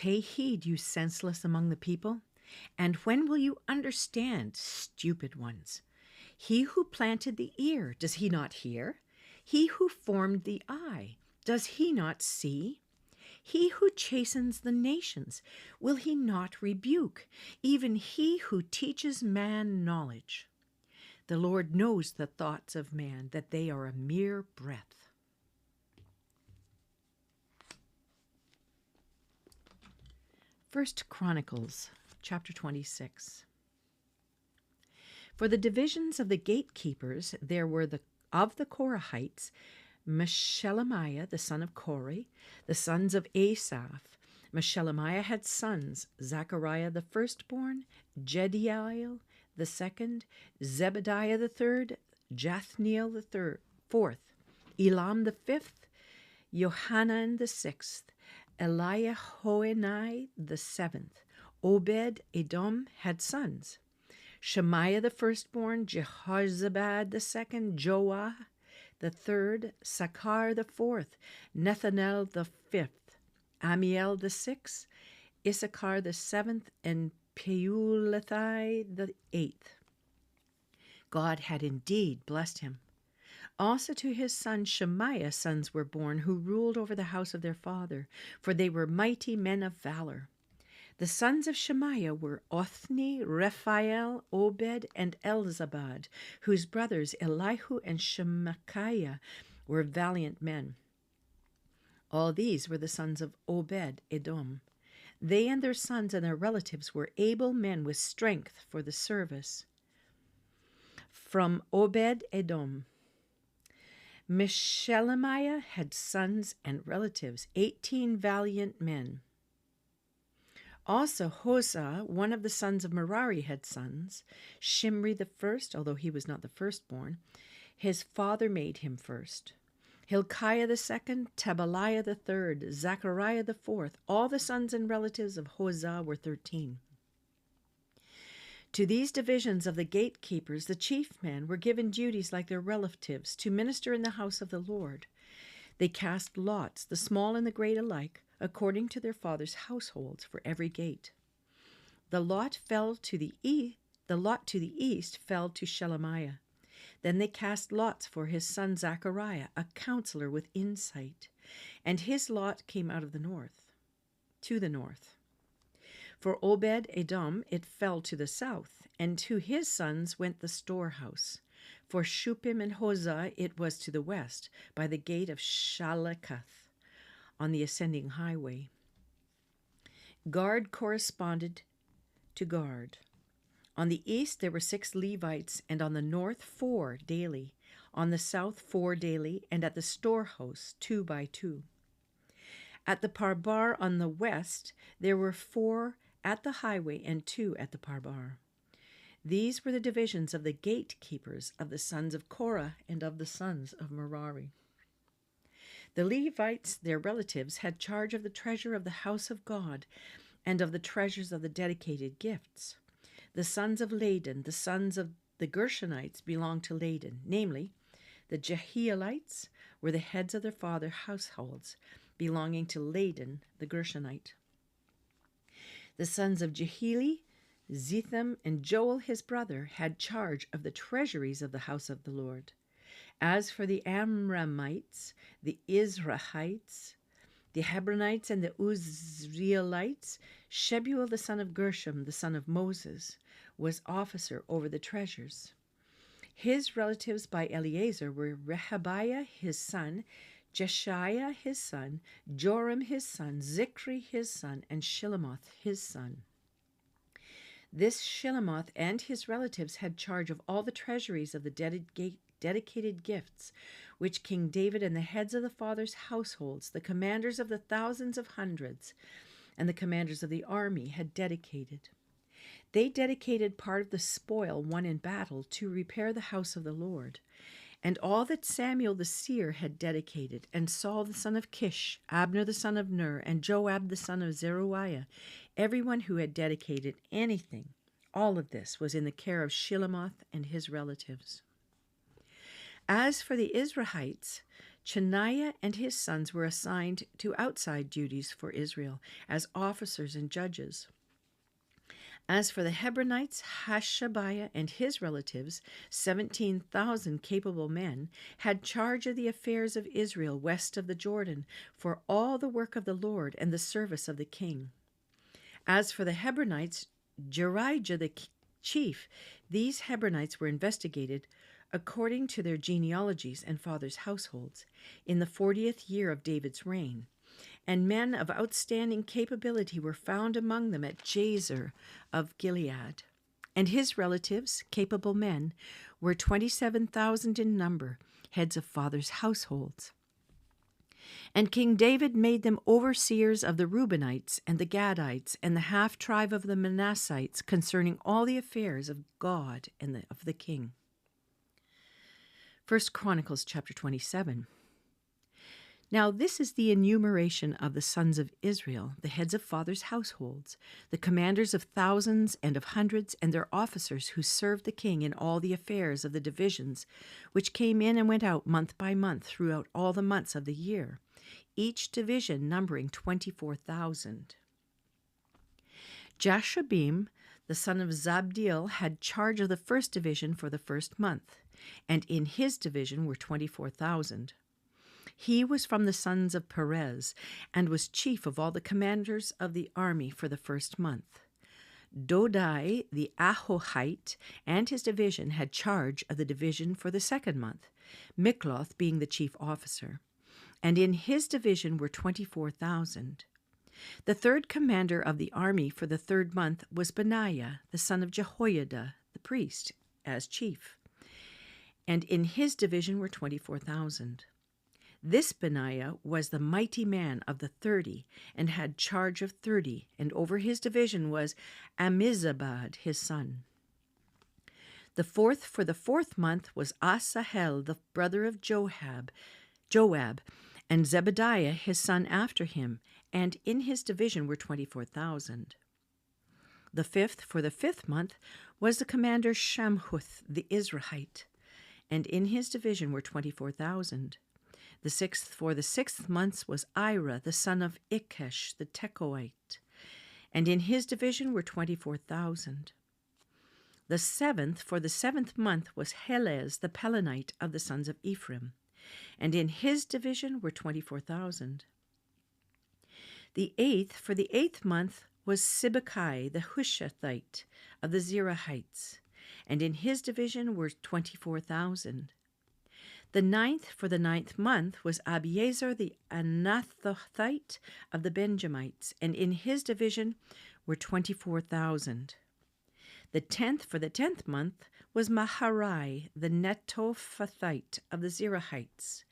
Pay heed, you senseless among the people. And when will you understand, stupid ones? He who planted the ear, does he not hear? He who formed the eye, does he not see? He who chastens the nations, will he not rebuke? Even he who teaches man knowledge. The Lord knows the thoughts of man, that they are a mere breath. First Chronicles, chapter 26. For the divisions of the gatekeepers, there were of the Korahites, Meshelemiah, the son of Kore, the sons of Asaph. Meshelemiah had sons, Zechariah the firstborn, Jediel the second, Zebediah the third, Jathniel the fourth, Elam the fifth, Johanan the sixth, Eliahoenai the seventh. Obed Edom had sons, Shemaiah the firstborn, Jehozabad the second, Joah the third, Sakar the fourth, Nethanel the fifth, Amiel the sixth, Issachar the seventh, and Peulathai the eighth. God had indeed blessed him. Also to his son Shemaiah sons were born, who ruled over the house of their father, for they were mighty men of valor. The sons of Shemaiah were Othni, Rephael, Obed, and Elzabad, whose brothers Elihu and Shemachiah were valiant men. All these were the sons of Obed Edom. They and their sons and their relatives were able men with strength for the service. From Obed Edom, Meshelemiah had sons and relatives, 18 valiant men. Also Hosah, one of the sons of Merari, had sons. Shimri the first, although he was not the firstborn, his father made him first. Hilkiah the second, Tabaliah the third, Zechariah the fourth. All the sons and relatives of Hosah were 13. To these divisions of the gatekeepers, the chief men were given duties like their relatives to minister in the house of the Lord. They cast lots, the small and the great alike, according to their fathers' households, for every gate. The lot to the east fell to Shelemiah. Then they cast lots for his son Zechariah, a counselor with insight, and his lot came out of the north, to the north. For Obed Edom it fell to the south, and to his sons went the storehouse. For Shuppim and Hosah it was to the west, by the gate of Shalekath, on the ascending highway. Guard corresponded to guard. On the east there were 6 Levites, and on the north 4 daily, on the south 4 daily, and at the storehouse 2 by 2. At the Parbar on the west there were 4 at the highway and 2 at the Parbar. These were the divisions of the gatekeepers of the sons of Korah and of the sons of Merari. The Levites, their relatives, had charge of the treasure of the house of God and of the treasures of the dedicated gifts. The sons of Ladan, the sons of the Gershonites, belonged to Ladan, namely, the Jehielites were the heads of their father's households, belonging to Ladan the Gershonite. The sons of Jehieli, Zetham, and Joel his brother had charge of the treasuries of the house of the Lord. As for the Amramites, the Izrahites, the Hebronites, and the Uzzielites, Shebuel the son of Gershom, the son of Moses, was officer over the treasures. His relatives by Eleazar were Rehabiah his son, Jeshiah his son, Joram his son, Zichri his son, and Shilemoth his son. This Shilemoth and his relatives had charge of all the treasuries of the dedicated gifts, which King David and the heads of the fathers' households, the commanders of the thousands of hundreds, and the commanders of the army had dedicated. They dedicated part of the spoil won in battle to repair the house of the Lord, and all that Samuel the seer had dedicated, and Saul the son of Kish, Abner the son of Ner, and Joab the son of Zeruiah, everyone who had dedicated anything, all of this was in the care of Shilemoth and his relatives. As for the Israelites, Chaniah and his sons were assigned to outside duties for Israel as officers and judges. As for the Hebronites, Hashabiah and his relatives, 17,000 capable men, had charge of the affairs of Israel west of the Jordan for all the work of the Lord and the service of the king. As for the Hebronites, Jerijah the chief, these Hebronites were investigated according to their genealogies and fathers' households in the 40th year of David's reign. And men of outstanding capability were found among them at Jazer of Gilead. And his relatives, capable men, were 27,000 in number, heads of fathers' households. And King David made them overseers of the Reubenites and the Gadites and the half-tribe of the Manassites concerning all the affairs of God and of the king. 1 Chronicles chapter 27. Now this is the enumeration of the sons of Israel, the heads of fathers' households, the commanders of thousands and of hundreds, and their officers who served the king in all the affairs of the divisions, which came in and went out month by month throughout all the months of the year, each division numbering 24,000. Jashabim, the son of Zabdiel, had charge of the first division for the first month, and in his division were 24,000. He was from the sons of Perez, and was chief of all the commanders of the army for the first month. Dodai, the Ahohite, and his division had charge of the division for the second month, Mikloth being the chief officer, and in his division were 24,000. The third commander of the army for the third month was Benaiah, the son of Jehoiada, the priest, as chief, and in his division were 24,000. This Benaiah was the mighty man of the 30, and had charge of 30, and over his division was Amizabad, his son. The fourth for the fourth month was Asahel, the brother of Joab, and Zebediah, his son, after him, and in his division were 24,000. The fifth for the fifth month was the commander Shamhuth, the Israelite, and in his division were 24,000. The sixth for the sixth month was Ira, the son of Ikesh, the Tekoite, and in his division were 24,000. The seventh for the seventh month was Helez, the Pelonite of the sons of Ephraim, and in his division were 24,000. The eighth for the eighth month was Sibbecai, the Hushathite of the Zerahites, and in his division were 24,000. The ninth for the ninth month was Abiezer the Anathothite of the Benjamites, and in his division were 24,000. The 10th for the 10th month was Maharai, the Netophathite of the Zerahites,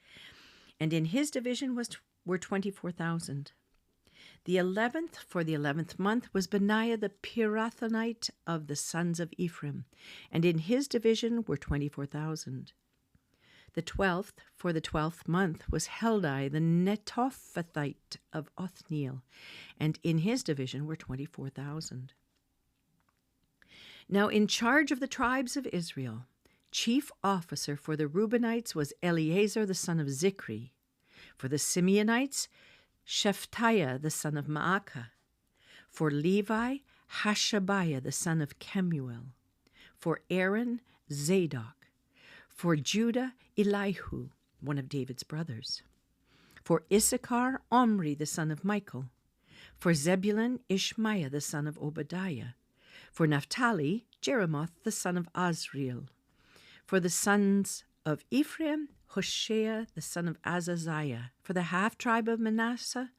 and in his division were 24,000. The 11th for the 11th month was Benaiah the Pirathonite of the sons of Ephraim, and in his division were 24,000. The 12th for the 12th month was Heldai the Netophathite of Othniel, and in his division were 24,000. Now in charge of the tribes of Israel, chief officer for the Reubenites was Eleazar the son of Zikri. For the Simeonites, Shephatiah the son of Maacah. For Levi, Hashabiah the son of Kemuel. For Aaron, Zadok. For Judah, Elihu, one of David's brothers. For Issachar, Omri the son of Michael. For Zebulun, Ishmaiah the son of Obadiah. For Naphtali, Jeremoth the son of Azriel. For the sons of Ephraim, Hoshea the son of Azaziah. For the half-tribe of Manasseh,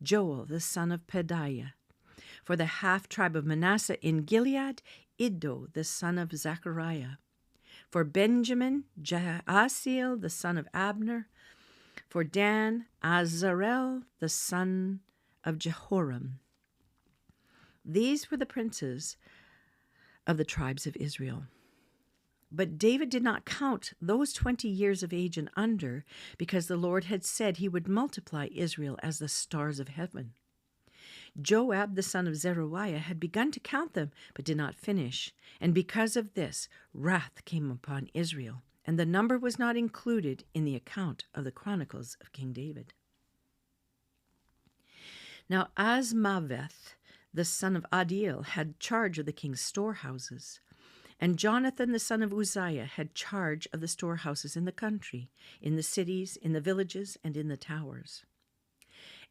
Joel the son of Pedaiah. For the half-tribe of Manasseh in Gilead, Iddo the son of Zechariah. For Benjamin, Jaasiel the son of Abner. For Dan, Azarel the son of Jehoram. These were the princes of the tribes of Israel. But David did not count those 20 years of age and under, because the Lord had said he would multiply Israel as the stars of heaven. Joab the son of Zeruiah had begun to count them, but did not finish, and because of this wrath came upon Israel, and the number was not included in the account of the Chronicles of King David. Now Asmaveth, the son of Adiel, had charge of the king's storehouses, and Jonathan, the son of Uzziah, had charge of the storehouses in the country, in the cities, in the villages, and in the towers.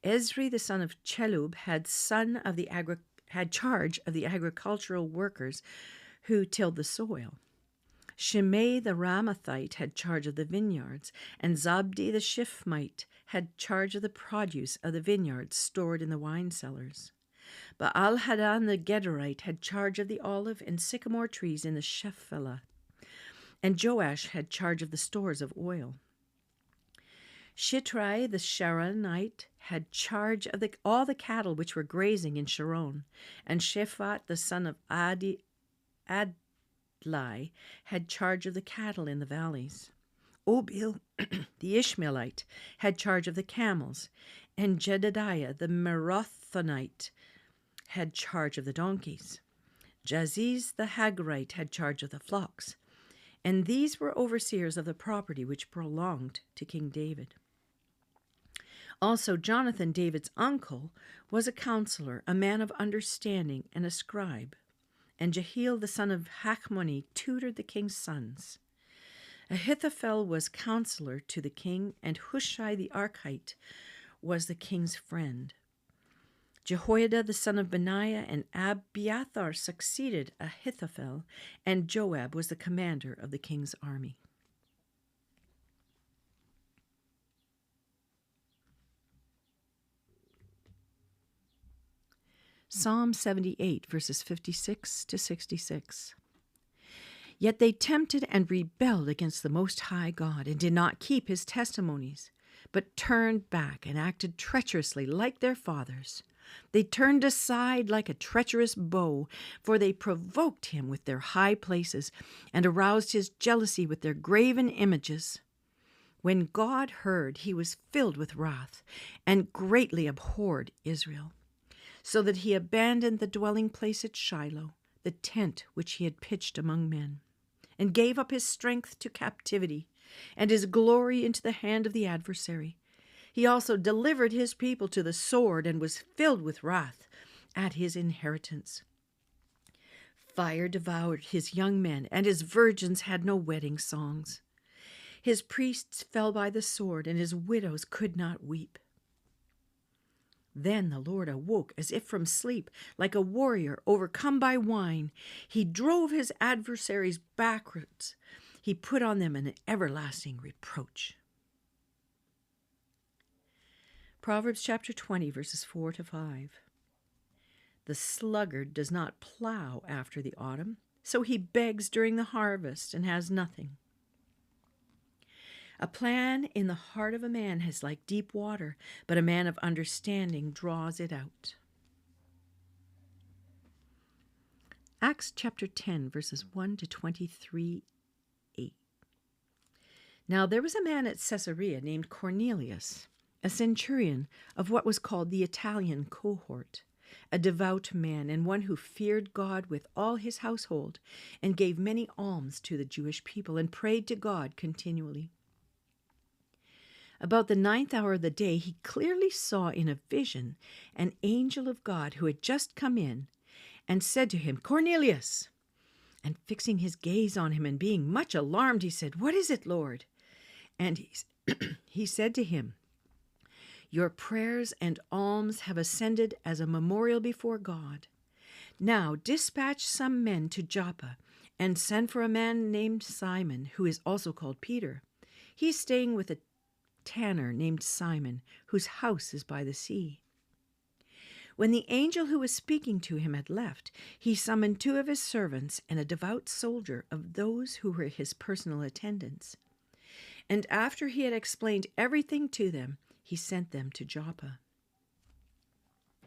Ezri, the son of Chelub, had charge of the agricultural workers who tilled the soil. Shimei the Ramathite had charge of the vineyards, and Zabdi the Shifmite had charge of the produce of the vineyards stored in the wine cellars. Baal-Hadan the Gederite had charge of the olive and sycamore trees in the Shephelah, and Joash had charge of the stores of oil. Shitrai the Sharonite had charge of all the cattle which were grazing in Sharon, and Shaphat the son of Adlai had charge of the cattle in the valleys. Obil the Ishmaelite had charge of the camels, and Jedediah the Merathonite had charge of the donkeys. Jaziz the Hagarite had charge of the flocks, and these were overseers of the property which belonged to King David. Also Jonathan, David's uncle, was a counselor, a man of understanding, and a scribe. And Jehiel, the son of Hachmoni, tutored the king's sons. Ahithophel was counselor to the king, and Hushai the Archite was the king's friend. Jehoiada, the son of Benaiah, and Abiathar succeeded Ahithophel, and Joab was the commander of the king's army. Psalm 78, verses 56 to 66. Yet they tempted and rebelled against the Most High God, and did not keep his testimonies, but turned back and acted treacherously like their fathers. They turned aside like a treacherous bow, for they provoked him with their high places, and aroused his jealousy with their graven images. When God heard, he was filled with wrath, and greatly abhorred Israel, so that he abandoned the dwelling place at Shiloh, the tent which he had pitched among men, and gave up his strength to captivity, and his glory into the hand of the adversary. He also delivered his people to the sword, and was filled with wrath at his inheritance. Fire devoured his young men, and his virgins had no wedding songs. His priests fell by the sword, and his widows could not weep. Then the Lord awoke as if from sleep, like a warrior overcome by wine. He drove his adversaries backwards. He put on them an everlasting reproach. Proverbs chapter 20, verses 4 to 5. The sluggard does not plow after the autumn, so he begs during the harvest and has nothing. A plan in the heart of a man is like deep water, but a man of understanding draws it out. Acts chapter 10, verses 1 to 23a. Now there was a man at Caesarea named Cornelius, a centurion of what was called the Italian cohort, a devout man and one who feared God with all his household, and gave many alms to the Jewish people, and prayed to God continually. About the 9th hour of the day, he clearly saw in a vision an angel of God who had just come in, and said to him, "Cornelius!" And fixing his gaze on him and being much alarmed, he said, "What is it, Lord?" And he said to him, "Your prayers and alms have ascended as a memorial before God. Now dispatch some men to Joppa, and send for a man named Simon, who is also called Peter. He's staying with a tanner named Simon, whose house is by the sea." When the angel who was speaking to him had left, he summoned 2 of his servants and a devout soldier of those who were his personal attendants. And after he had explained everything to them, he sent them to Joppa.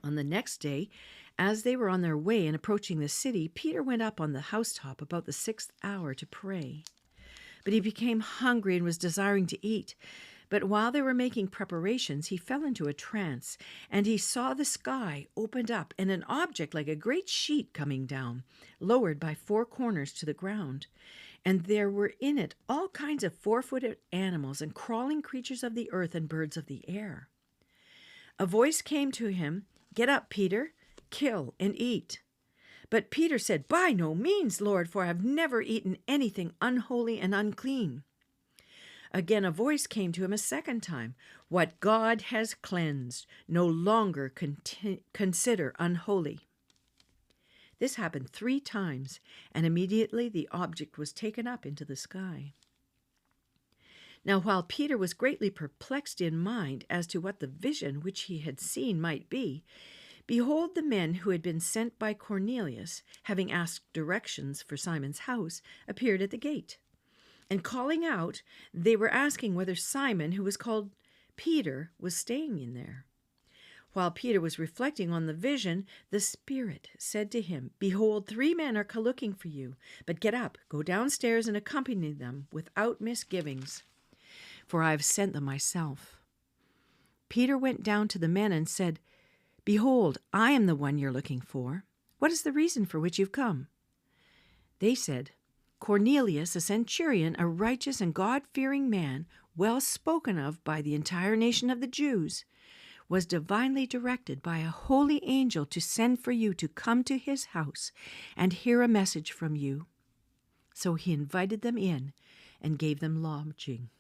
On the next day, as they were on their way and approaching the city, Peter went up on the housetop about the 6th hour to pray. But he became hungry and was desiring to eat. But while they were making preparations, he fell into a trance, and he saw the sky opened up, and an object like a great sheet coming down, lowered by 4 corners to the ground. and there were in it all kinds of 4-footed animals and crawling creatures of the earth and birds of the air. A voice came to him, "Get up, Peter, kill and eat." But Peter said, "By no means, Lord, for I have never eaten anything unholy and unclean." Again a voice came to him a second time, "What God has cleansed, no longer consider unholy." This happened 3 times, and immediately the object was taken up into the sky. Now while Peter was greatly perplexed in mind as to what the vision which he had seen might be, behold, the men who had been sent by Cornelius, having asked directions for Simon's house, appeared at the gate. And calling out, they were asking whether Simon, who was called Peter, was staying in there. While Peter was reflecting on the vision, the Spirit said to him, "Behold, 3 men are looking for you, but get up, go downstairs and accompany them without misgivings, for I have sent them myself." Peter went down to the men and said, "Behold, I am the one you're looking for. What is the reason for which you've come?" They said, "Cornelius, a centurion, a righteous and God-fearing man, well spoken of by the entire nation of the Jews, was divinely directed by a holy angel to send for you to come to his house and hear a message from you." So he invited them in and gave them lodging.